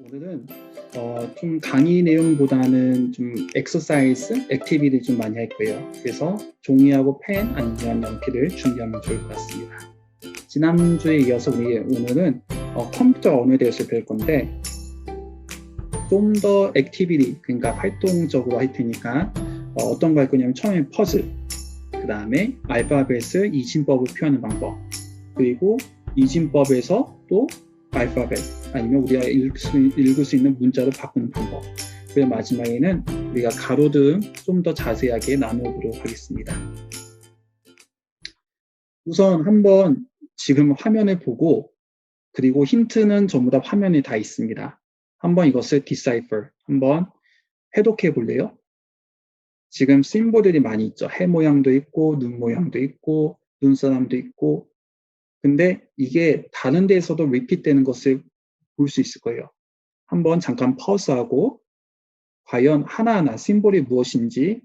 오늘은 좀 강의 내용보다는 좀 엑서사이즈, 액티비티 좀 많이 할 거예요. 그래서 종이하고 펜 아니면 연필을 준비하면 좋을 것 같습니다. 지난주에 이어서 오늘은 컴퓨터 언어에 대해서 배울 건데 좀 더 액티비티, 그러니까 활동적으로 할 테니까 어떤 거 할 거냐면 처음에 퍼즐, 그 다음에 알파벳을 이진법을 표현하는 방법, 그리고 이진법에서 또 알파벳 아니면 우리가 읽을 수 있는 문자로 바꾸는 방법, 그리고 마지막에는 우리가 가로등 좀 더 자세하게 나눠보도록 하겠습니다. 우선 한번 지금 화면을 보고, 그리고 힌트는 전부 다 화면에 다 있습니다. 한번 이것을 decipher 한번 해독해 볼래요? 지금 심볼들이 많이 있죠. 해 모양도 있고 눈 모양도 있고 눈사람도 있고, 근데 이게 다른 데에서도 리핏 되는 것을 볼 수 있을 거예요. 한번 잠깐 퍼스하고 과연 하나하나 심볼이 무엇인지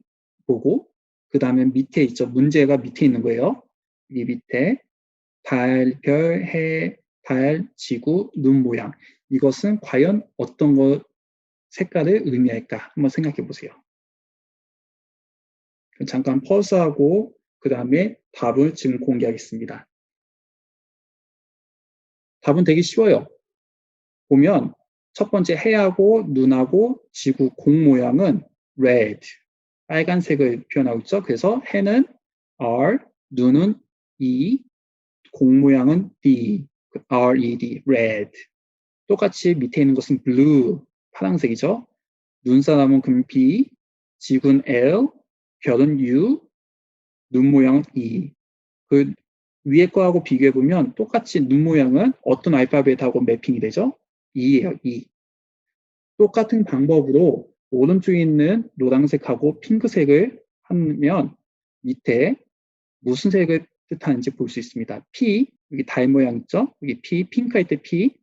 보고, 그 다음에 밑에 있죠. 문제가 밑에 있는 거예요. 이 밑에 달, 별, 해, 달, 지구, 눈 모양, 이것은 과연 어떤 색깔을 의미할까 한번 생각해 보세요. 잠깐 퍼스하고 그 다음에 답을 지금 공개하겠습니다. 답은 되게 쉬워요. 보면 첫 번째 해하고 눈하고 지구 공 모양은 red, 빨간색을 표현하고 있죠. 그래서 해는 R, 눈은 E, 공 모양은 D, RED, red. 똑같이 밑에 있는 것은 blue, 파란색이죠. 눈사람은 그럼 B, 지구는 L, 별은 U, 눈 모양은 E. 그 위에 거하고 비교해보면 똑같이 눈 모양은 어떤 알파벳하고 매핑이 되죠? E예요, E. 똑같은 방법으로 오른쪽에 있는 노란색하고 핑크색을 하면 밑에 무슨 색을 뜻하는지 볼 수 있습니다. P, 여기 달 모양 있죠? 여기 P, 핑크 할 때 P,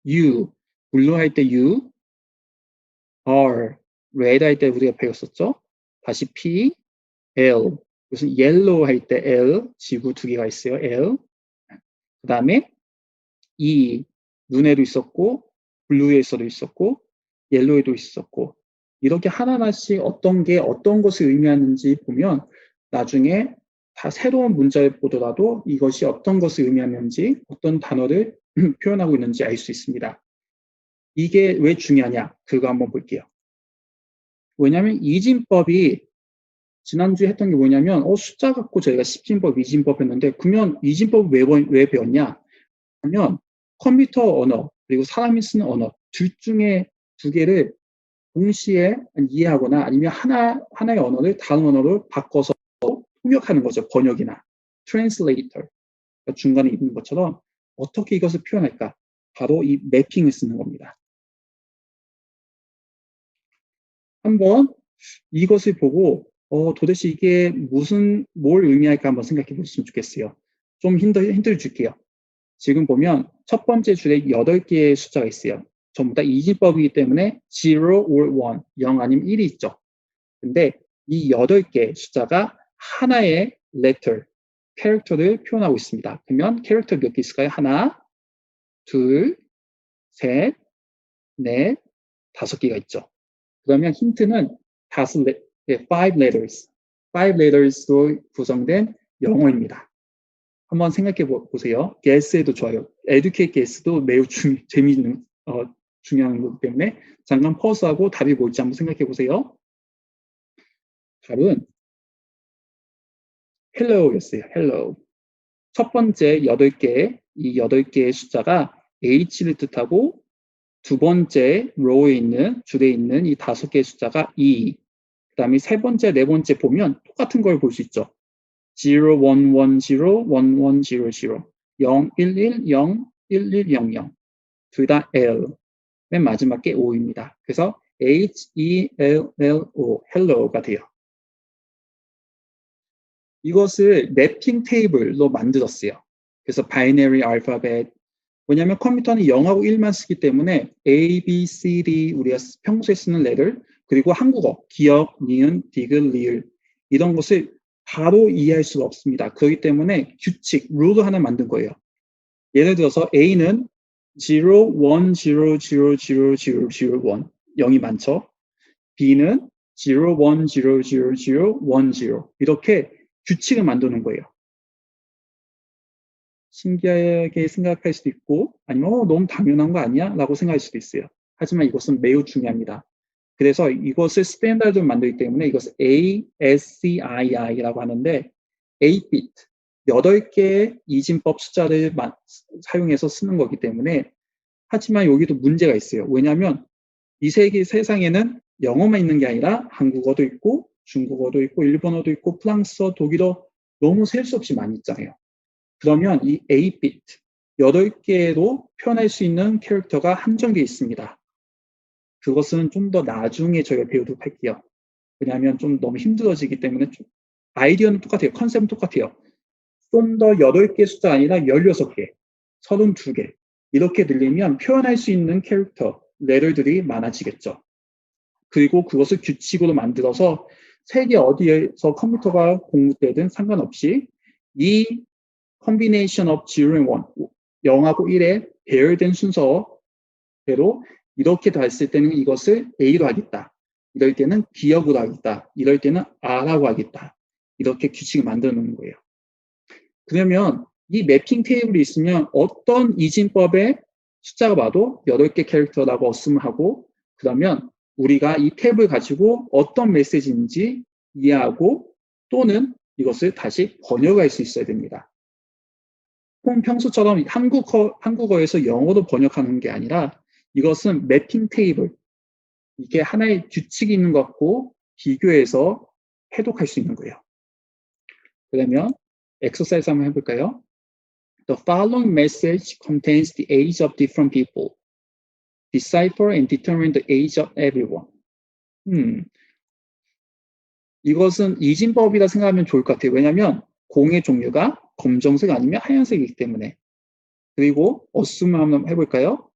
U, 블루 할 때 U, R, red 할 때 우리가 배웠었죠? 다시 P, L, 무슨 옐로우 할 때 L, 지구 두 개가 있어요, L. 그 다음에 E, 눈에도 있었고, 블루에서도 있었고, 옐로우에도 있었고, 이렇게 하나하나씩 어떤 게 어떤 것을 의미하는지 보면 나중에 다 새로운 문자를 보더라도 이것이 어떤 것을 의미하는지, 어떤 단어를 표현하고 있는지 알 수 있습니다. 이게 왜 중요하냐? 그거 한번 볼게요. 왜냐하면 이진법이 지난주에 했던 게 뭐냐면 숫자 갖고 저희가 10진법, 이진법 했는데, 그러면 이진법 왜 배웠냐? 하면 컴퓨터 언어 그리고 사람이 쓰는 언어 둘 중에 두 개를 동시에 이해하거나 아니면 하나의 언어를 다른 언어로 바꿔서 통역하는 거죠. 번역이나 translator, 중간에 있는 것처럼 어떻게 이것을 표현할까? 바로 이 매핑을 쓰는 겁니다. 한번 이것을 보고 도대체 이게 뭘 의미할까 한번 생각해 보셨으면 좋겠어요. 좀 힌트를 줄게요. 지금 보면 첫 번째 줄에 8개의 숫자가 있어요. 전부 다 이진법이기 때문에 0 or 1, 0 아니면 1이 있죠. 근데 이 8개의 숫자가 하나의 letter, 캐릭터를 표현하고 있습니다. 그러면 캐릭터 몇 개 있을까요? 하나, 둘, 셋, 넷, 5개가 있죠. 그러면 힌트는 5 letters, 5 letters로 구성된 영어입니다. 한번 생각해 보세요. guess해도 좋아요. educate guess도 매우 재미있는 중요한 거기 때문에 잠깐 퍼스하고 답이 뭘지 한번 생각해 보세요. 답은 hello였어요. hello. 첫 번째 8개, 이 8개의 숫자가 H를 뜻하고, 두 번째 줄에 있는 이 5개의 숫자가 E, 그 다음에 세 번째, 네 번째 보면 똑같은 걸 볼 수 있죠. 0, 1, 1, 0, 1, 1, 0, 0, 0, 1, 1, 0, 1, 1, 0, 0. 둘 다 L. 맨 마지막 게 O입니다. 그래서 H-E-L-L-O, hello가 돼요. 이것을 매핑 테이블로 만들었어요. 그래서 바이너리 알파벳, 왜냐하면 컴퓨터는 0하고 1만 쓰기 때문에 A, B, C, D 우리가 평소에 쓰는 레터, 그리고 한국어, 기역, 니은, 디귿, 리을 이런 것을 바로 이해할 수가 없습니다. 그렇기 때문에 규칙, 룰을 하나 만든 거예요. 예를 들어서 A는 0, 1, 0, 0, 0, 0, 0, 1. 0이 많죠? B는 0, 1, 0, 0, 0, 1, 0. 이렇게 규칙을 만드는 거예요. 신기하게 생각할 수도 있고 아니면 너무 당연한 거 아니야? 라고 생각할 수도 있어요. 하지만 이것은 매우 중요합니다. 그래서 이것을 스탠다드로 만들기 때문에 이것을 ASCII라고 하는데 8bit, 8개의 이진법 숫자를 사용해서 쓰는 거기 때문에 하지만 여기도 문제가 있어요. 왜냐하면 이 세상에는 영어만 있는 게 아니라 한국어도 있고 중국어도 있고 일본어도 있고 프랑스어, 독일어 너무 셀 수 없이 많이 있잖아요. 그러면 이 8bit, 8개로 표현할 수 있는 캐릭터가 한정되어 있습니다. 그것은 좀 더 나중에 저희가 배우도록 할게요. 왜냐하면 좀 너무 힘들어지기 때문에 아이디어는 똑같아요. 컨셉은 똑같아요. 좀 더 8개 숫자 아니라 16개, 32개 이렇게 늘리면 표현할 수 있는 캐릭터, 레터들이 많아지겠죠. 그리고 그것을 규칙으로 만들어서 세계 어디에서 컴퓨터가 공급되든 상관없이 이 combination of 0 and 1, 0하고 1의 배열된 순서대로 이렇게 됐을 때는 이것을 A로 하겠다. 이럴 때는 기억으로 하겠다. 이럴 때는 R라고 하겠다. 이렇게 규칙을 만들어 놓는 거예요. 그러면 이 매핑 테이블이 있으면 어떤 이진법의 숫자가 봐도 8개 캐릭터라고 어스을 하고 그러면 우리가 이 탭을 가지고 어떤 메시지인지 이해하고 또는 이것을 다시 번역할 수 있어야 됩니다. 평소처럼 한국어에서 영어로 번역하는 게 아니라 이것은 매핑 테이블, 이게 하나의 규칙이 있는 것 같고 비교해서 해독할 수 있는 거예요. 그러면 엑서사이즈 한번 해볼까요? The following message contains the age of different people. Decipher and determine the age of everyone. 이것은 이진법이라 생각하면 좋을 것 같아요. 왜냐하면 공의 종류가 검정색 아니면 하얀색이기 때문에. 그리고 assume 한번 해볼까요?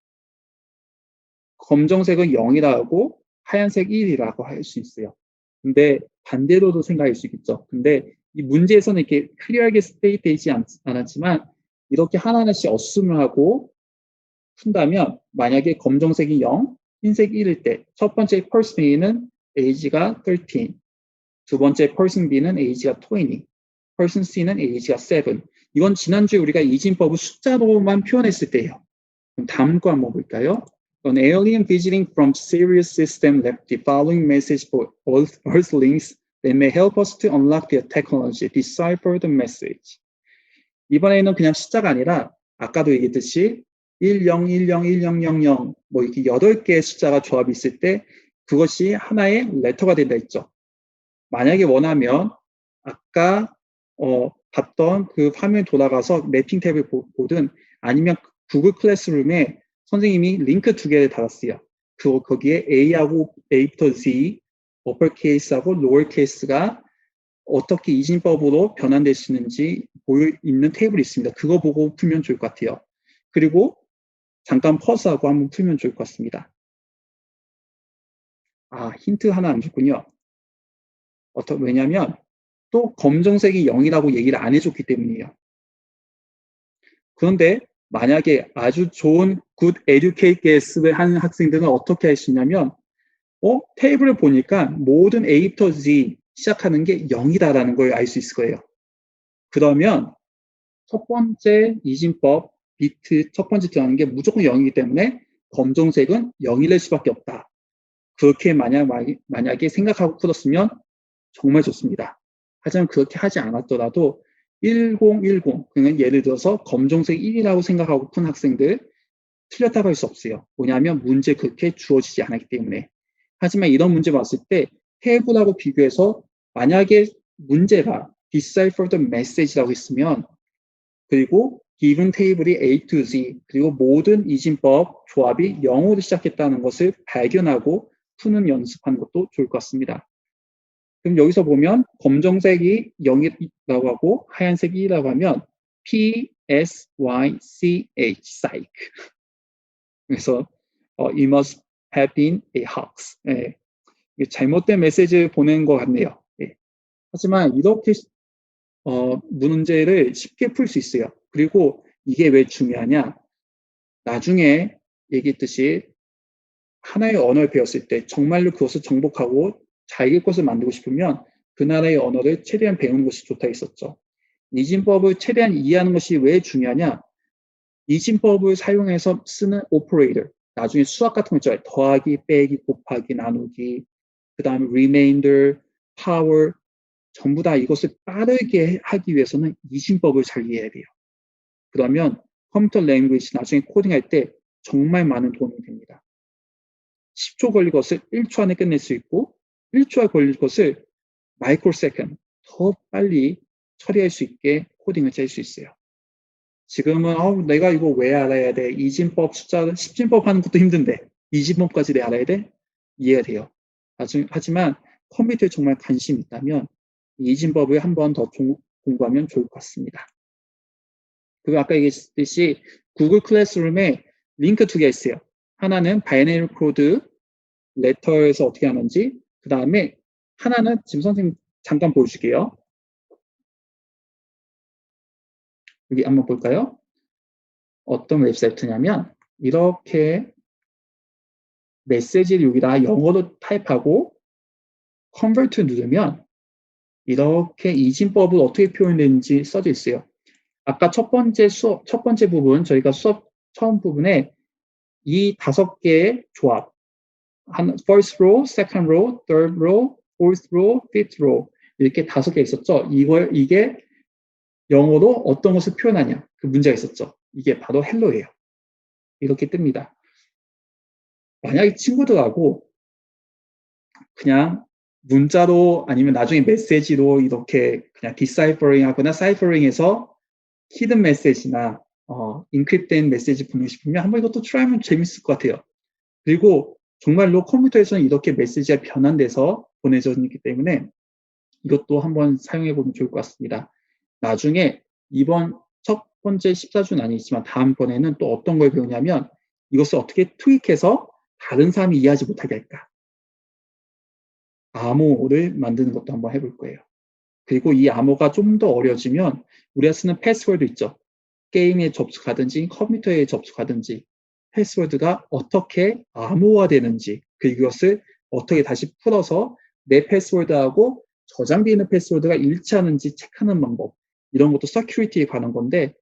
검정색은 0이라고 하고 하얀색 1이라고 할 수 있어요. 근데 반대로도 생각할 수 있겠죠. 근데 이 문제에서는 이렇게 클리어하게 스테이트되지 않았지만 이렇게 하나하나씩 assume을 하고 푼다면 만약에 검정색이 0, 흰색 1일 때 첫 번째 person A는 age가 13, 두 번째 person B는 age가 20, person C는 age가 7. 이건 지난주에 우리가 이진법을 숫자로만 표현했을 때예요. 그럼 다음 거 한번 볼까요? An alien visiting from Sirius system left the following message for Earthlings that may help us to unlock their technology. Decipher the message. 이번에는 그냥 숫자가 아니라 아까도 얘기했듯이 10, 10, 1000, 뭐 이렇게 8개의 숫자가 조합이 있을 때 그것이 하나의 레터가 된다 했죠. 만약에 원하면 아까 봤던 그 화면에 돌아가서 매핑 탭을 보든 아니면 구글 클래스룸에 선생님이 링크 2개를 달았어요. 거기에 A하고 A부터 Z, 어퍼케이스하고 로어케이스가 어떻게 이진법으로 변환될 수 있는지 있는 테이블이 있습니다. 그거 보고 풀면 좋을 것 같아요. 그리고 잠깐 퍼즈하고 한번 풀면 좋을 것 같습니다. 힌트 하나 안 줬군요. 왜냐하면 또 검정색이 0이라고 얘기를 안 해줬기 때문이에요. 그런데 만약에 아주 좋은 굿 에듀케이트 게스를 하는 학생들은 어떻게 할 수 있냐면 테이블을 보니까 모든 A부터 Z 시작하는 게 0이다라는 걸 알 수 있을 거예요. 그러면 첫 번째 이진법 비트 첫 번째 들어가는 게 무조건 0이기 때문에 검정색은 0일 수밖에 없다. 그렇게 만약에 생각하고 풀었으면 정말 좋습니다. 하지만 그렇게 하지 않았더라도 1010, 그러니까 예를 들어서 검정색 1이라고 생각하고 푼 학생들 틀렸다고 할 수 없어요. 뭐냐면 문제 그렇게 주어지지 않았기 때문에. 하지만 이런 문제 봤을 때 테이블하고 비교해서 만약에 문제가 decipher the message라고 있으면 그리고 given 테이블이 A to Z 그리고 모든 이진법 조합이 0으로 시작했다는 것을 발견하고 푸는 연습하는 것도 좋을 것 같습니다. 그럼 여기서 보면 검정색이 0이라고 하고 하얀색이 2라고 하면 P, S, Y, C, H, psych. 그래서 it must have been a hoax. 예. 잘못된 메시지를 보낸 것 같네요. 예. 하지만 이렇게 문제를 쉽게 풀 수 있어요. 그리고 이게 왜 중요하냐? 나중에 얘기했듯이 하나의 언어를 배웠을 때 정말로 그것을 정복하고 자기 것을 만들고 싶으면 그 나라의 언어를 최대한 배우는 것이 좋다 했었죠. 이진법을 최대한 이해하는 것이 왜 중요하냐? 이진법을 사용해서 쓰는 오퍼레이터, 나중에 수학 같은 거 있죠. 더하기, 빼기, 곱하기, 나누기, 그 다음에 remainder, power, 전부 다 이것을 빠르게 하기 위해서는 이진법을 잘 이해해야 돼요. 그러면 컴퓨터 랭귀지 나중에 코딩할 때 정말 많은 도움이 됩니다. 10초 걸릴 것을 1초 안에 끝낼 수 있고 1초에 걸릴 것을 마이크로세컨드 더 빨리 처리할 수 있게 코딩을 짤 수 있어요. 지금은 내가 이거 왜 알아야 돼? 이진법 숫자를 10진법 하는 것도 힘든데 이진법까지 내가 알아야 돼? 이해가 돼요. 하지만 컴퓨터에 정말 관심 있다면 이진법을 한 번 더 공부하면 좋을 것 같습니다. 그리고 아까 얘기했듯이 구글 클래스룸에 링크 2개 있어요. 하나는 바이너리 코드 레터에서 어떻게 하는지, 그 다음에 하나는 지금 선생님 잠깐 보여줄게요. 여기 한번 볼까요? 어떤 웹사이트냐면 이렇게 메시지를 여기다 영어로 타입하고 컨버트 누르면 이렇게 이진법을 어떻게 표현되는지 써져 있어요. 아까 첫 번째 부분, 저희가 수업 처음 부분에 이 5개의 조합, first row, second row, third row, fourth row, fifth row 이렇게 5개 있었죠. 이게 영어로 어떤 것을 표현하냐 그 문제가 있었죠. 이게 바로 헬로예요. 이렇게 뜹니다. 만약에 친구들하고 그냥 문자로 아니면 나중에 메시지로 이렇게 그냥 디사이퍼링 하거나 사이퍼링해서 히든 메시지나 인크립된 메시지 보내고 싶으면 한번 이것도 트라이하면 재밌을 것 같아요. 그리고 정말로 컴퓨터에서는 이렇게 메시지가 변환돼서 보내졌기 때문에 이것도 한번 사용해보면 좋을 것 같습니다. 나중에 이번 첫 번째 14주는 아니지만 다음번에는 또 어떤 걸 배우냐면 이것을 어떻게 투입해서 다른 사람이 이해하지 못하게 할까. 암호를 만드는 것도 한번 해볼 거예요. 그리고 이 암호가 좀 더 어려워지면 우리가 쓰는 패스워드 있죠. 게임에 접속하든지 컴퓨터에 접속하든지 패스워드가 어떻게 암호화되는지 그것을 어떻게 다시 풀어서 내 패스워드하고 저장되어 있는 패스워드가 일치하는지 체크하는 방법 이런 것도 서큐리티에 관한 건데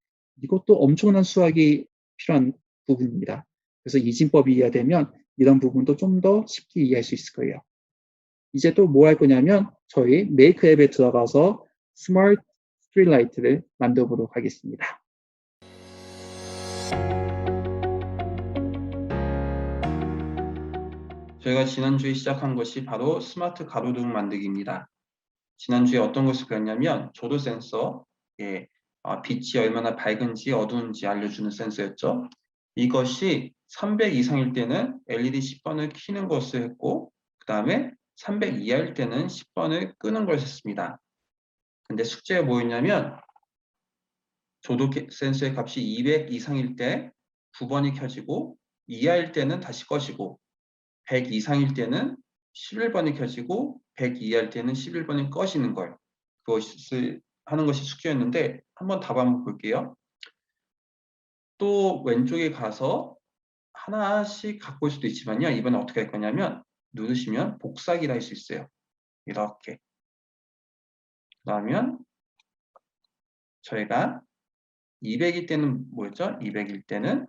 이것도 엄청난 수학이 필요한 부분입니다. 그래서 이진법이 이해되면 이런 부분도 좀 더 쉽게 이해할 수 있을 거예요. 이제 또 뭐 할 거냐면 저희 메이크 앱에 들어가서 스마트 스트릿라이트를 만들어 보도록 하겠습니다. 저희가 지난주에 시작한 것이 바로 스마트 가로등 만들기입니다. 지난주에 어떤 것을 배웠냐면 조도 센서, 빛이 얼마나 밝은지 어두운지 알려주는 센서였죠. 이것이 300 이상일 때는 LED 10번을 켜는 것을 했고 그 다음에 300 이하일 때는 10번을 끄는 것을 했습니다. 근데 숙제가 뭐였냐면 조도 센서의 값이 200 이상일 때 9번이 켜지고 이하일 때는 다시 꺼지고 100 이상일 때는 11번이 켜지고 100 이하일 때는 11번이 꺼지는 걸 그것을 하는 것이 숙제였는데 한번 답 한번 볼게요. 또 왼쪽에 가서 하나씩 갖고 올 수도 있지만요. 이번에 어떻게 할 거냐면 누르시면 복사기를 할 수 있어요. 이렇게. 그러면 저희가 200일 때는 뭐였죠? 200일 때는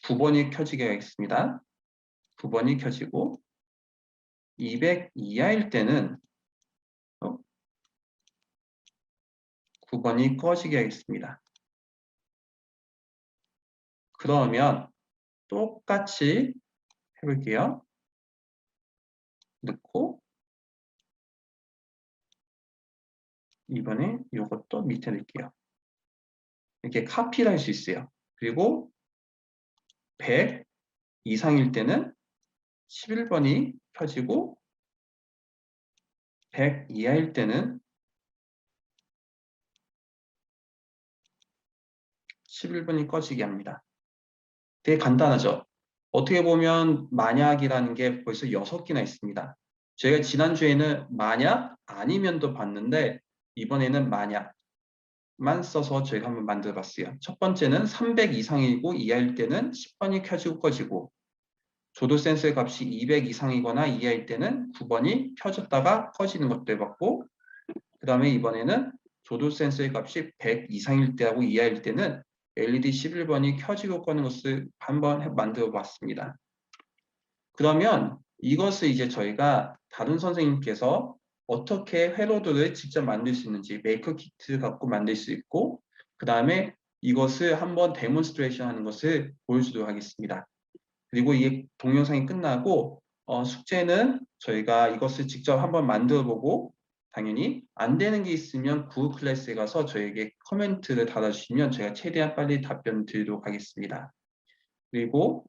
9번이 켜지게 하겠습니다. 9번이 켜지고 200 이하일 때는 9번이 꺼지게 하겠습니다. 그러면 똑같이 해볼게요. 넣고 이번에 이것도 밑에 넣을게요. 이렇게 카피를 할 수 있어요. 그리고 100 이상일 때는 11번이 켜지고 100 이하일 때는 11번이 꺼지게 합니다. 되게 간단하죠? 어떻게 보면 만약이라는 게 벌써 6개나 있습니다. 저희가 지난주에는 만약 아니면도 봤는데 이번에는 만약 만 써서 저희가 한번 만들어 봤어요. 첫 번째는 300 이상이고 이하일 때는 10번이 켜지고 꺼지고, 조도 센서의 값이 200 이상이거나 이하일 때는 9번이 켜졌다가 꺼지는 것도 해봤고, 그 다음에 이번에는 조도 센서의 값이 100 이상일 때하고 이하일 때는 LED 11번이 켜지고 꺼는 것을 한번 만들어 봤습니다. 그러면 이것을 이제 저희가 다른 선생님께서 어떻게 회로도를 직접 만들 수 있는지 메이커 키트 갖고 만들 수 있고, 그 다음에 이것을 한번 데몬스트레이션 하는 것을 보여주도록 하겠습니다. 그리고 이게 동영상이 끝나고 숙제는 저희가 이것을 직접 한번 만들어 보고, 당연히 안 되는 게 있으면 구글 클래스에 가서 저에게 코멘트를 달아주시면 제가 최대한 빨리 답변 드리도록 하겠습니다. 그리고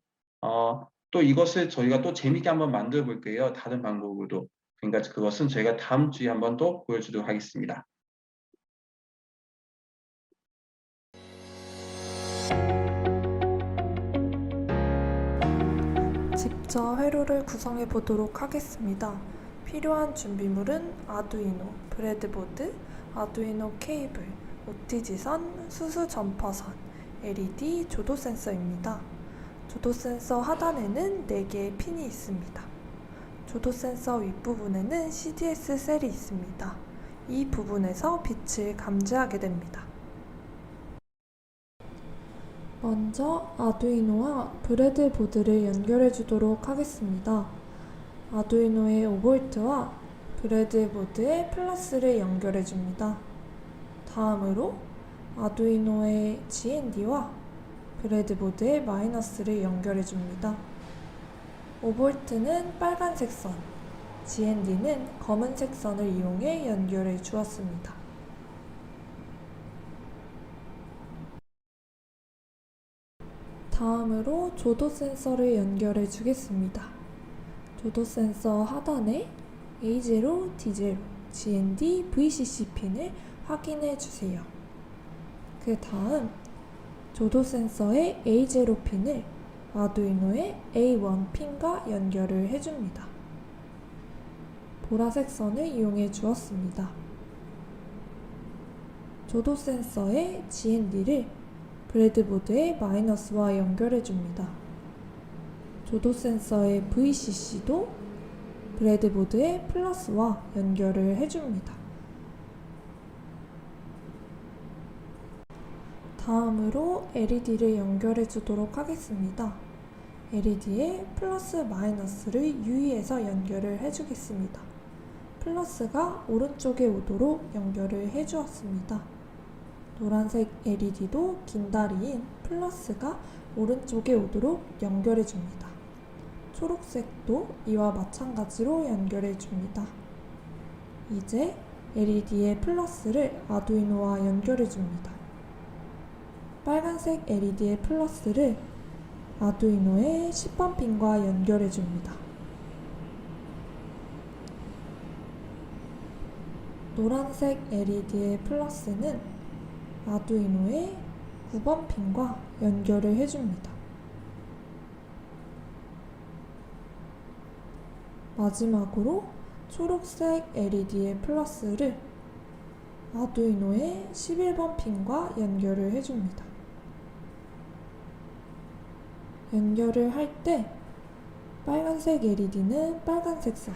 또 이것을 저희가 또 재밌게 한번 만들어 볼게요. 다른 방법으로도. 그러니까 그것은 저희가 다음 주에 한번 또 보여주도록 하겠습니다. 직접 회로를 구성해 보도록 하겠습니다. 필요한 준비물은 아두이노, 브레드보드, 아두이노 케이블, OTG선, 수수 전파선, LED 조도 센서입니다. 조도 센서 하단에는 4개의 핀이 있습니다. 조도 센서 윗부분에는 CDS 셀이 있습니다. 이 부분에서 빛을 감지하게 됩니다. 먼저 아두이노와 브레드보드를 연결해 주도록 하겠습니다. 아두이노의 5V와 브레드보드의 플러스를 연결해 줍니다. 다음으로 아두이노의 GND와 브레드보드의 마이너스를 연결해 줍니다. 5V는 빨간색 선, GND는 검은색 선을 이용해 연결해 주었습니다. 다음으로 조도 센서를 연결해 주겠습니다. 조도 센서 하단에 A0, D0, GND, VCC 핀을 확인해 주세요. 그 다음 조도 센서의 A0 핀을 아두이노의 A1 핀과 연결을 해줍니다. 보라색 선을 이용해 주었습니다. 조도 센서의 GND를 브레드보드의 마이너스와 연결해 줍니다. 조도 센서의 VCC도 브레드보드의 플러스와 연결을 해줍니다. 다음으로 LED를 연결해 주도록 하겠습니다. LED의 플러스 마이너스를 유의해서 연결을 해주겠습니다. 플러스가 오른쪽에 오도록 연결을 해주었습니다. 노란색 LED도 긴 다리인 플러스가 오른쪽에 오도록 연결해 줍니다. 초록색도 이와 마찬가지로 연결해 줍니다. 이제 LED의 플러스를 아두이노와 연결해 줍니다. 빨간색 LED의 플러스를 아두이노의 10번 핀과 연결해 줍니다. 노란색 LED의 플러스는 아두이노의 9번 핀과 연결을 해줍니다. 마지막으로 초록색 LED의 플러스를 아두이노의 11번 핀과 연결을 해줍니다. 연결을 할 때 빨간색 LED는 빨간색 선,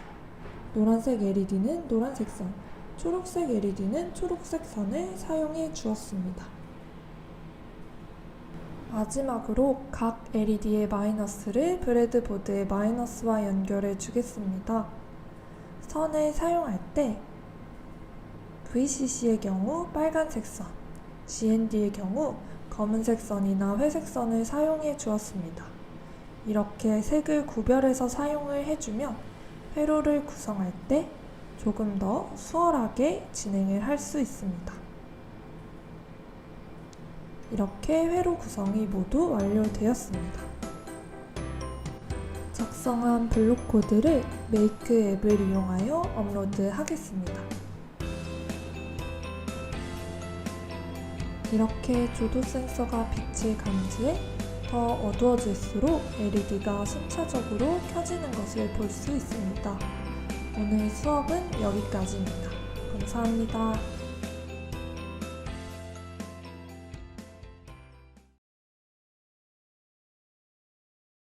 노란색 LED는 노란색 선, 초록색 LED는 초록색 선을 사용해 주었습니다. 마지막으로 각 LED의 마이너스를 브레드보드의 마이너스와 연결해 주겠습니다. 선을 사용할 때 VCC의 경우 빨간색 선, GND의 경우 검은색 선이나 회색 선을 사용해 주었습니다. 이렇게 색을 구별해서 사용을 해주면 회로를 구성할 때 조금 더 수월하게 진행을 할 수 있습니다. 이렇게 회로 구성이 모두 완료되었습니다. 작성한 블록 코드를 메이크 앱을 이용하여 업로드하겠습니다. 이렇게 조도 센서가 빛을 감지해 더 어두워질수록 LED가 순차적으로 켜지는 것을 볼 수 있습니다. 오늘 수업은 여기까지입니다. 감사합니다.